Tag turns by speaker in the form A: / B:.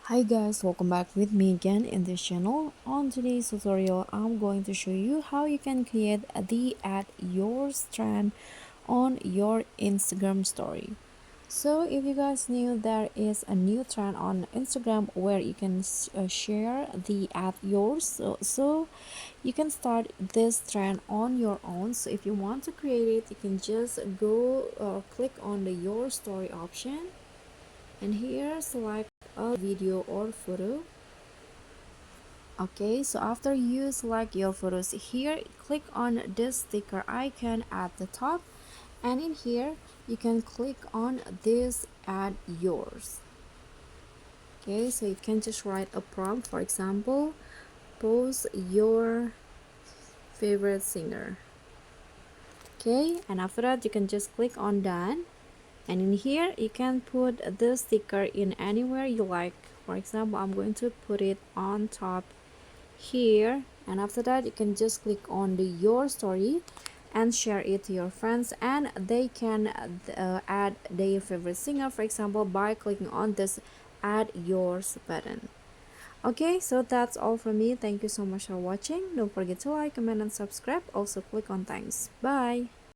A: Hi guys, welcome back with me again in this channel. On today's tutorial, I'm going to show you how you can create the add yours trend on your Instagram story. So if you guys knew, there is a new trend on Instagram where you can share the add yours, so you can start this trend on your own. So if you want to create it, you can just go click on the your story option, and here select a video or photo. Okay, so after you select your photos, here click on this sticker icon at the top, and in here you can click on this add yours. Okay, so you can just write a prompt, for example, post your favorite singer. Okay, and after that you can just click on done, and in here you can put the sticker in anywhere you like. For example, I'm going to put it on top here, and after that you can just click on the your story and share it to your friends, and they can add their favorite singer, for example, by clicking on this add yours button. Okay, so that's all from me. Thank you so much for watching. Don't forget to like, comment, and subscribe. Also click on thanks. Bye.